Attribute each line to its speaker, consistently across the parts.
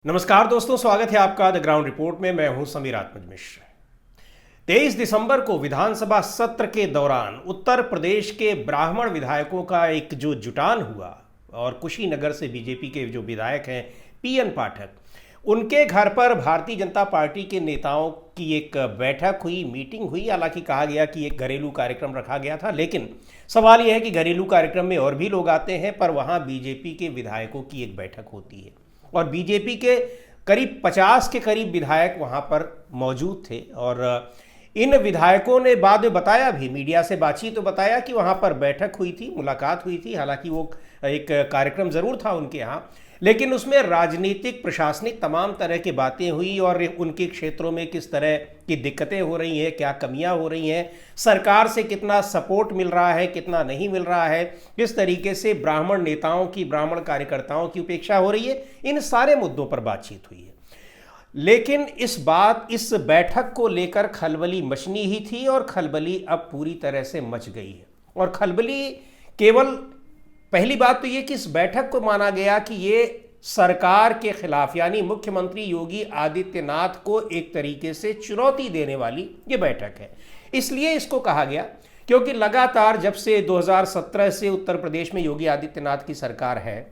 Speaker 1: नमस्कार दोस्तों, स्वागत है आपका द ग्राउंड रिपोर्ट में। मैं हूं समीर आत्मज मिश्र। 23 दिसंबर को विधानसभा सत्र के दौरान उत्तर प्रदेश के ब्राह्मण विधायकों का एक जो जुटान हुआ और कुशीनगर से बीजेपी के जो विधायक हैं पीएन पाठक, उनके घर पर भारतीय जनता पार्टी के नेताओं की एक बैठक हुई, मीटिंग हुई। हालांकि कहा गया कि एक घरेलू कार्यक्रम रखा गया था, लेकिन सवाल यह है कि घरेलू कार्यक्रम में और भी लोग आते हैं, पर वहाँ बीजेपी के विधायकों की एक बैठक होती है और बीजेपी के करीब 50 के करीब विधायक वहाँ पर मौजूद थे। और इन विधायकों ने बाद में बताया भी, मीडिया से बातचीत तो बताया कि वहाँ पर बैठक हुई थी, मुलाकात हुई थी। हालांकि वो एक कार्यक्रम ज़रूर था उनके यहाँ, लेकिन उसमें राजनीतिक प्रशासनिक तमाम तरह की बातें हुई और उनके क्षेत्रों में किस तरह की दिक्कतें हो रही हैं, क्या कमियां हो रही हैं, सरकार से कितना सपोर्ट मिल रहा है, कितना नहीं मिल रहा है, किस तरीके से ब्राह्मण नेताओं की, ब्राह्मण कार्यकर्ताओं की उपेक्षा हो रही है, इन सारे मुद्दों पर बातचीत हुई है। लेकिन इस बैठक को लेकर खलबली मचनी ही थी और खलबली अब पूरी तरह से मच गई है। और खलबली केवल, पहली बात तो ये कि इस बैठक को माना गया कि ये सरकार के खिलाफ, यानी मुख्यमंत्री योगी आदित्यनाथ को एक तरीके से चुनौती देने वाली ये बैठक है। इसलिए इसको कहा गया क्योंकि लगातार जब से 2017 से उत्तर प्रदेश में योगी आदित्यनाथ की सरकार है,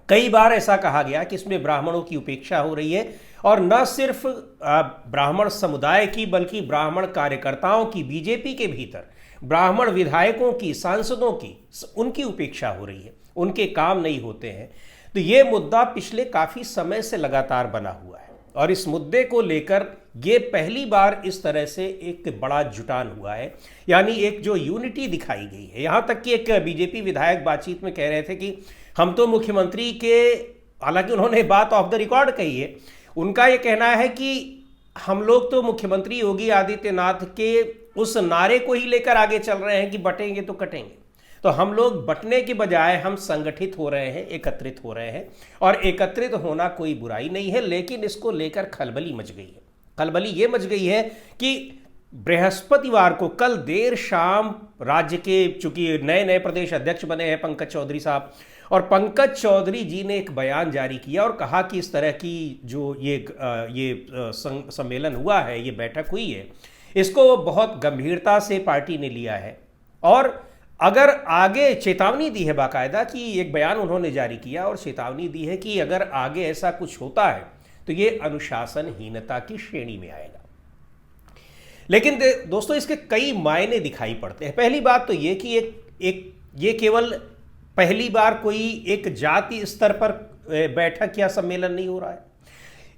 Speaker 1: कई बार ऐसा कहा गया कि इसमें ब्राह्मणों की उपेक्षा हो रही है और न सिर्फ ब्राह्मण समुदाय की बल्कि ब्राह्मण कार्यकर्ताओं की, बीजेपी के भीतर ब्राह्मण विधायकों की, सांसदों की, उनकी उपेक्षा हो रही है, उनके काम नहीं होते हैं। तो ये मुद्दा पिछले काफ़ी समय से लगातार बना हुआ है और इस मुद्दे को लेकर ये पहली बार इस तरह से एक बड़ा जुटान हुआ है, यानी एक जो यूनिटी दिखाई गई है। यहाँ तक कि एक बीजेपी विधायक बातचीत में कह रहे थे कि हम तो मुख्यमंत्री के, हालांकि उन्होंने बात ऑफ द रिकॉर्ड कही है, उनका ये कहना है कि हम लोग तो मुख्यमंत्री योगी आदित्यनाथ के उस नारे को ही लेकर आगे चल रहे हैं कि बटेंगे तो कटेंगे। तो हम लोग बटने के बजाय हम संगठित हो रहे हैं, एकत्रित हो रहे हैं, और एकत्रित होना कोई बुराई नहीं है। लेकिन इसको लेकर खलबली मच गई है। खलबली ये मच गई है कि बृहस्पतिवार को, कल देर शाम, राज्य के, चूंकि नए नए प्रदेश अध्यक्ष बने हैं पंकज चौधरी साहब, और पंकज चौधरी जी ने एक बयान जारी किया और कहा कि इस तरह की जो ये सम्मेलन हुआ है, ये बैठक हुई है, इसको बहुत गंभीरता से पार्टी ने लिया है और अगर आगे चेतावनी दी है, बाकायदा कि एक बयान उन्होंने जारी किया और चेतावनी दी है कि अगर आगे ऐसा कुछ होता है तो ये अनुशासनहीनता की श्रेणी में आएगा। लेकिन दोस्तों, इसके कई मायने दिखाई पड़ते हैं। पहली बात तो ये कि ये केवल पहली बार कोई एक जाति स्तर पर बैठक या सम्मेलन नहीं हो रहा है।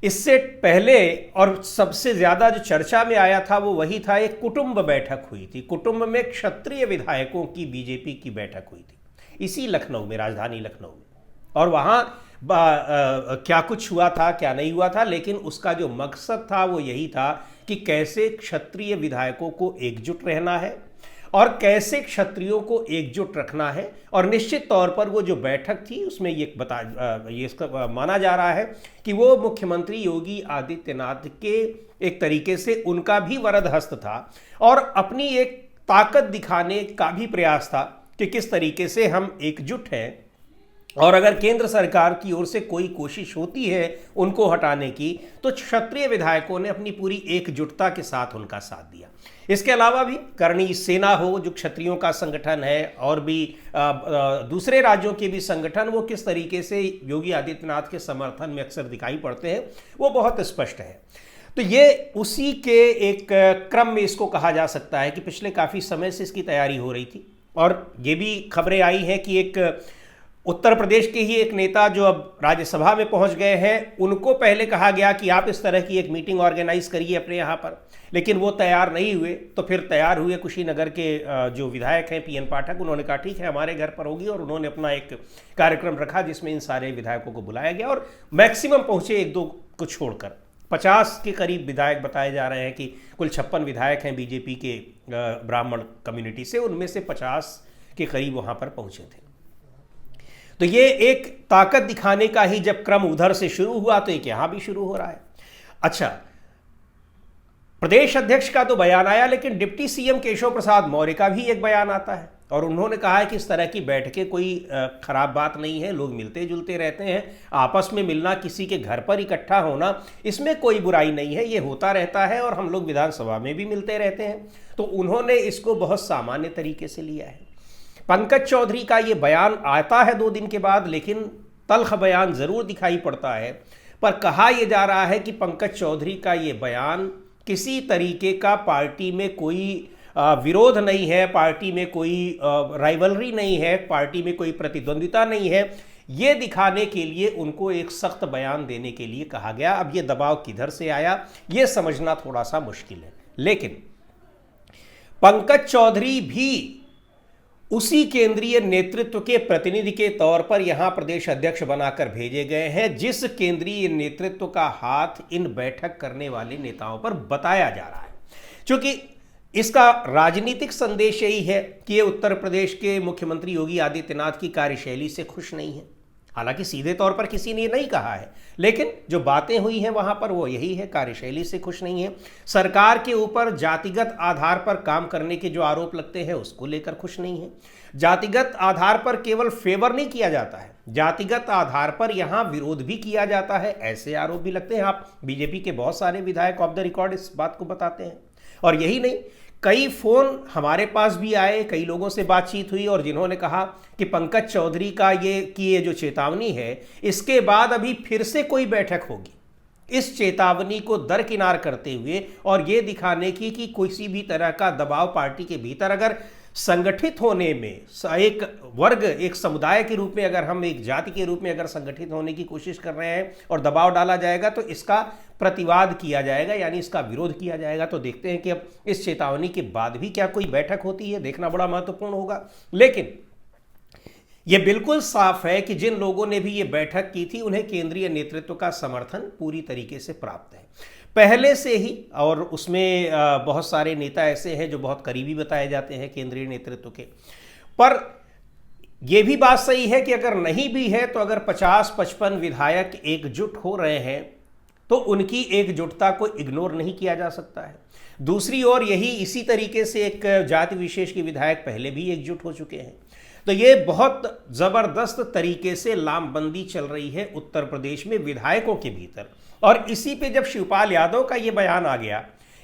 Speaker 1: इससे पहले और सबसे ज्यादा जो चर्चा में आया था वो वही था, एक कुटुंब बैठक हुई थी। कुटुंब में क्षत्रिय विधायकों की बीजेपी की बैठक हुई थी इसी लखनऊ में, राजधानी लखनऊ में। और वहाँ क्या कुछ हुआ था, क्या नहीं हुआ था, लेकिन उसका जो मकसद था वो यही था कि कैसे क्षत्रिय विधायकों को एकजुट रहना है और कैसे क्षत्रियों को एकजुट रखना है। और निश्चित तौर पर वो जो बैठक थी उसमें ये इसका माना जा रहा है कि वो मुख्यमंत्री योगी आदित्यनाथ के एक तरीके से उनका भी वरद हस्त था और अपनी एक ताकत दिखाने का भी प्रयास था कि किस तरीके से हम एकजुट हैं, और अगर केंद्र सरकार की ओर से कोई कोशिश होती है उनको हटाने की तो क्षत्रिय विधायकों ने अपनी पूरी एकजुटता के साथ उनका साथ दिया। इसके अलावा भी करणी सेना हो, जो क्षत्रियों का संगठन है, और भी दूसरे राज्यों के भी संगठन, वो किस तरीके से योगी आदित्यनाथ के समर्थन में अक्सर दिखाई पड़ते हैं, वो बहुत स्पष्ट है। तो ये उसी के एक क्रम में इसको कहा जा सकता है कि पिछले काफ़ी समय से इसकी तैयारी हो रही थी। और ये भी खबरें आई हैं कि एक उत्तर प्रदेश के ही एक नेता जो अब राज्यसभा में पहुंच गए हैं, उनको पहले कहा गया कि आप इस तरह की एक मीटिंग ऑर्गेनाइज करिए अपने यहाँ पर, लेकिन वो तैयार नहीं हुए। तो फिर तैयार हुए कुशीनगर के जो विधायक हैं पीएन पाठक, उन्होंने कहा ठीक है हमारे घर पर होगी, और उन्होंने अपना एक कार्यक्रम रखा जिसमें इन सारे विधायकों को बुलाया गया और मैक्सिमम पहुँचे, एक दो को छोड़कर 50 के करीब विधायक बताए जा रहे हैं कि कुल 56 विधायक हैं बीजेपी के ब्राह्मण कम्युनिटी से, उनमें से 50 के करीब वहाँ पर पहुँचे थे। तो ये एक ताकत दिखाने का ही जब क्रम उधर से शुरू हुआ तो एक यहां भी शुरू हो रहा है। अच्छा, प्रदेश अध्यक्ष का तो बयान आया, लेकिन डिप्टी सीएम केशव प्रसाद मौर्य का भी एक बयान आता है और उन्होंने कहा है कि इस तरह की बैठकें कोई खराब बात नहीं है, लोग मिलते जुलते रहते हैं, आपस में मिलना, किसी के घर पर इकट्ठा होना, इसमें कोई बुराई नहीं है, ये होता रहता है और हम लोग विधानसभा में भी मिलते रहते हैं। तो उन्होंने इसको बहुत सामान्य तरीके से लिया है। पंकज चौधरी का ये बयान आता है 2 दिन के बाद, लेकिन तल्ख बयान ज़रूर दिखाई पड़ता है। पर कहा यह जा रहा है कि पंकज चौधरी का ये बयान किसी तरीके का पार्टी में कोई विरोध नहीं है, पार्टी में कोई राइवलरी नहीं है, पार्टी में कोई प्रतिद्वंदिता नहीं है, ये दिखाने के लिए उनको एक सख्त बयान देने के लिए कहा गया। अब ये दबाव किधर से आया, ये समझना थोड़ा सा मुश्किल है। लेकिन पंकज चौधरी भी उसी केंद्रीय नेतृत्व के प्रतिनिधि के तौर पर यहां प्रदेश अध्यक्ष बनाकर भेजे गए हैं, जिस केंद्रीय नेतृत्व का हाथ इन बैठक करने वाले नेताओं पर बताया जा रहा है। क्योंकि इसका राजनीतिक संदेश यही है कि ये उत्तर प्रदेश के मुख्यमंत्री योगी आदित्यनाथ की कार्यशैली से खुश नहीं है। हालांकि सीधे तौर पर किसी ने नहीं कहा है, लेकिन जो बातें हुई हैं वहां पर वो यही है, कार्यशैली से खुश नहीं है। सरकार के ऊपर जातिगत आधार पर काम करने के जो आरोप लगते हैं उसको लेकर खुश नहीं है। जातिगत आधार पर केवल फेवर नहीं किया जाता है, जातिगत आधार पर यहां विरोध भी किया जाता है, ऐसे आरोप भी लगते हैं। आप बीजेपी के बहुत सारे विधायक ऑफ द रिकॉर्ड इस बात को बताते हैं। और यही नहीं, कई फोन हमारे पास भी आए, कई लोगों से बातचीत हुई और जिन्होंने कहा कि पंकज चौधरी का ये जो चेतावनी है, इसके बाद अभी फिर से कोई बैठक होगी, इस चेतावनी को दरकिनार करते हुए और ये दिखाने की कि किसी भी तरह का दबाव पार्टी के भीतर अगर संगठित होने में, एक वर्ग, एक समुदाय के रूप में, अगर हम एक जाति के रूप में अगर संगठित होने की कोशिश कर रहे हैं और दबाव डाला जाएगा तो इसका प्रतिवाद किया जाएगा, यानी इसका विरोध किया जाएगा। तो देखते हैं कि अब इस चेतावनी के बाद भी क्या कोई बैठक होती है, देखना बड़ा महत्वपूर्ण होगा। लेकिन यह बिल्कुल साफ है कि जिन लोगों ने भी ये बैठक की थी उन्हें केंद्रीय नेतृत्व का समर्थन पूरी तरीके से प्राप्त है पहले से ही। और उसमें बहुत सारे नेता ऐसे हैं जो बहुत करीबी बताए जाते हैं केंद्रीय नेतृत्व के। पर यह भी बात सही है कि अगर नहीं भी है तो अगर 50-55 विधायक एकजुट हो रहे हैं तो उनकी एकजुटता को इग्नोर नहीं किया जा सकता है। दूसरी ओर यही इसी तरीके से एक जाति विशेष के विधायक पहले भी एकजुट हो चुके हैं। तो ये बहुत ज़बरदस्त तरीके से लामबंदी चल रही है उत्तर प्रदेश में विधायकों के भीतर। और इसी पे जब शिवपाल यादव का ये बयान आ गया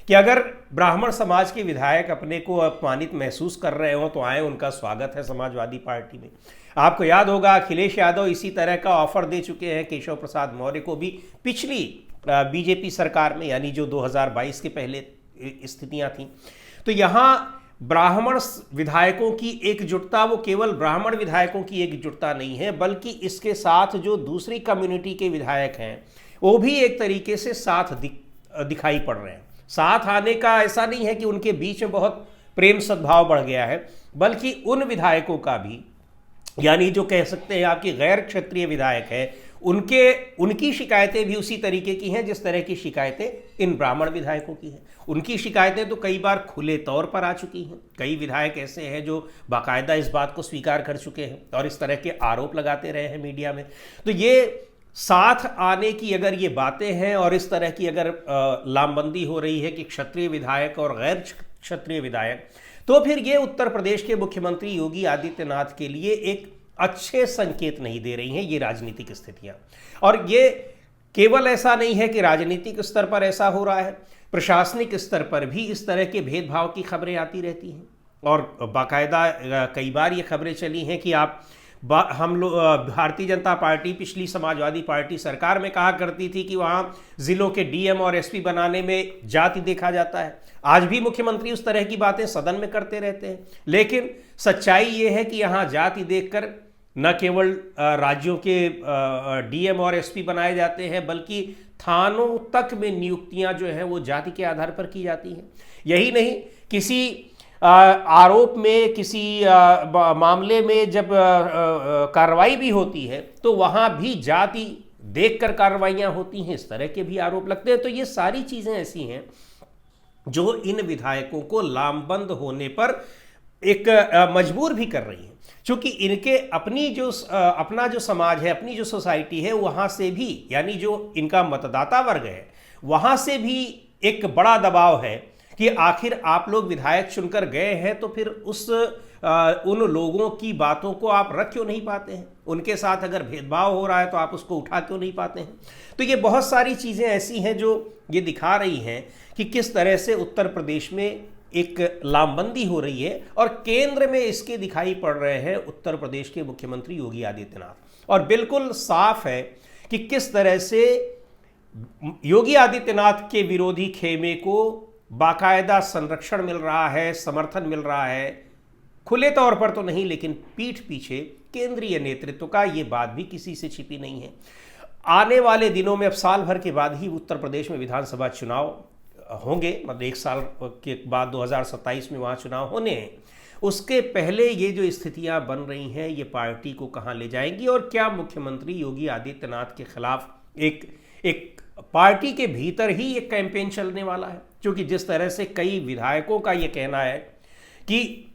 Speaker 1: कि अगर ब्राह्मण समाज के विधायक अपने को अपमानित महसूस कर रहे हो तो आए, उनका स्वागत है समाजवादी पार्टी में। आपको याद होगा अखिलेश यादव इसी तरह का ऑफर दे चुके हैं केशव प्रसाद मौर्य को भी पिछली बीजेपी सरकार में, यानी जो 2022 के पहले स्थितियां थी। तो यहाँ ब्राह्मण विधायकों की एकजुटता वो केवल ब्राह्मण विधायकों की एकजुटता नहीं है, बल्कि इसके साथ जो दूसरी कम्युनिटी के विधायक हैं वो भी एक तरीके से साथ दिखाई पड़ रहे हैं। साथ आने का ऐसा नहीं है कि उनके बीच में बहुत प्रेम सद्भाव बढ़ गया है, बल्कि उन विधायकों का भी, यानी जो कह सकते हैं आपके गैर क्षेत्रीय विधायक है, उनकी शिकायतें भी उसी तरीके की हैं जिस तरह की शिकायतें इन ब्राह्मण विधायकों की हैं। उनकी शिकायतें तो कई बार खुले तौर पर आ चुकी हैं। कई विधायक ऐसे हैं जो बाकायदा इस बात को स्वीकार कर चुके हैं और इस तरह के आरोप लगाते रहे हैं मीडिया में। तो ये साथ आने की अगर ये बातें हैं और इस तरह की अगर लामबंदी हो रही है कि क्षत्रिय विधायक और गैर क्षत्रिय विधायक, तो फिर ये उत्तर प्रदेश के मुख्यमंत्री योगी आदित्यनाथ के लिए एक अच्छे संकेत नहीं दे रही हैं ये राजनीतिक स्थितियां। और ये केवल ऐसा नहीं है कि राजनीतिक स्तर पर ऐसा हो रहा है, प्रशासनिक स्तर पर भी इस तरह के भेदभाव की खबरें आती रहती हैं। और बाकायदा कई बार ये खबरें चली हैं कि हम लोग भारतीय जनता पार्टी पिछली समाजवादी पार्टी सरकार में कहा करती थी कि वहाँ ज़िलों के डीएम और एसपी बनाने में जाति देखा जाता है। आज भी मुख्यमंत्री उस तरह की बातें सदन में करते रहते हैं, लेकिन सच्चाई ये है कि यहाँ जाति देखकर न केवल राज्यों के डीएम और एसपी बनाए जाते हैं, बल्कि थानों तक में नियुक्तियां जो हैं वो जाति के आधार पर की जाती हैं। यही नहीं, किसी आरोप में, किसी मामले में जब कार्रवाई भी होती है तो वहाँ भी जाति देखकर कार्रवाइयाँ होती हैं, इस तरह के भी आरोप लगते हैं। तो ये सारी चीज़ें ऐसी हैं जो इन विधायकों को लामबंद होने पर एक मजबूर भी कर रही हैं, क्योंकि इनके अपना जो समाज है, अपनी जो सोसाइटी है, वहाँ से भी, यानी जो इनका मतदाता वर्ग है, वहाँ से भी एक बड़ा दबाव है कि आखिर आप लोग विधायक चुनकर गए हैं तो फिर उस उन लोगों की बातों को आप रख क्यों नहीं पाते हैं? उनके साथ अगर भेदभाव हो रहा है तो आप उसको उठा क्यों नहीं पाते हैं? तो ये बहुत सारी चीज़ें ऐसी हैं जो ये दिखा रही हैं कि किस तरह से उत्तर प्रदेश में एक लामबंदी हो रही है और केंद्र में इसके दिखाई पड़ रहे हैं उत्तर प्रदेश के मुख्यमंत्री योगी आदित्यनाथ। और बिल्कुल साफ है कि किस तरह से योगी आदित्यनाथ के विरोधी खेमे को बाकायदा संरक्षण मिल रहा है, समर्थन मिल रहा है, खुले तौर पर तो नहीं लेकिन पीठ पीछे केंद्रीय नेतृत्व का। ये बात भी किसी से छिपी नहीं है। आने वाले दिनों में अब साल भर के बाद ही उत्तर प्रदेश में विधानसभा चुनाव होंगे, मतलब एक साल के बाद 2027 में वहाँ चुनाव होने हैं। उसके पहले ये जो स्थितियाँ बन रही हैं ये पार्टी को कहाँ ले जाएंगी और क्या मुख्यमंत्री योगी आदित्यनाथ के खिलाफ एक पार्टी के भीतर ही एक कैंपेन चलने वाला है? क्योंकि जिस तरह से कई विधायकों का ये कहना है कि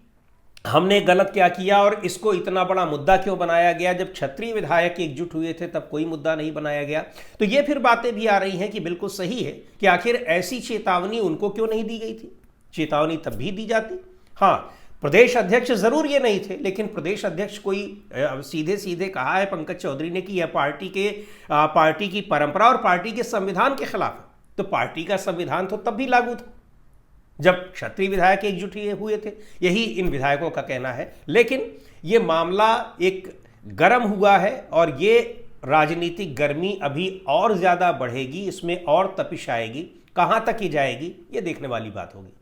Speaker 1: हमने गलत क्या किया और इसको इतना बड़ा मुद्दा क्यों बनाया गया, जब क्षत्रिय विधायक एकजुट हुए थे तब कोई मुद्दा नहीं बनाया गया। तो ये फिर बातें भी आ रही हैं कि बिल्कुल सही है कि आखिर ऐसी चेतावनी उनको क्यों नहीं दी गई थी? चेतावनी तब भी दी जाती। हाँ, प्रदेश अध्यक्ष जरूर ये नहीं थे, लेकिन प्रदेश अध्यक्ष कोई सीधे सीधे कहा है पंकज चौधरी ने कि यह पार्टी की परंपरा और पार्टी के संविधान के खिलाफ है। तो पार्टी का संविधान तो तब भी लागू था जब क्षत्रिय विधायक एकजुट हुए थे, यही इन विधायकों का कहना है। लेकिन ये मामला एक गर्म हुआ है और ये राजनीतिक गर्मी अभी और ज़्यादा बढ़ेगी, इसमें और तपिश आएगी। कहाँ तक ही जाएगी ये देखने वाली बात होगी।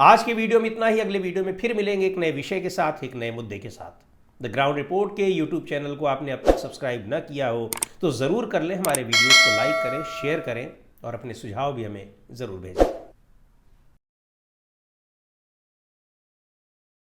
Speaker 1: आज के वीडियो में इतना ही। अगले वीडियो में फिर मिलेंगे एक नए विषय के साथ, एक नए मुद्दे के साथ। द ग्राउंड रिपोर्ट के यूट्यूब चैनल को आपने अब तक सब्सक्राइब न किया हो तो ज़रूर कर लें। हमारे वीडियोज़ को लाइक करें, शेयर करें और अपने सुझाव भी हमें ज़रूर भेजें।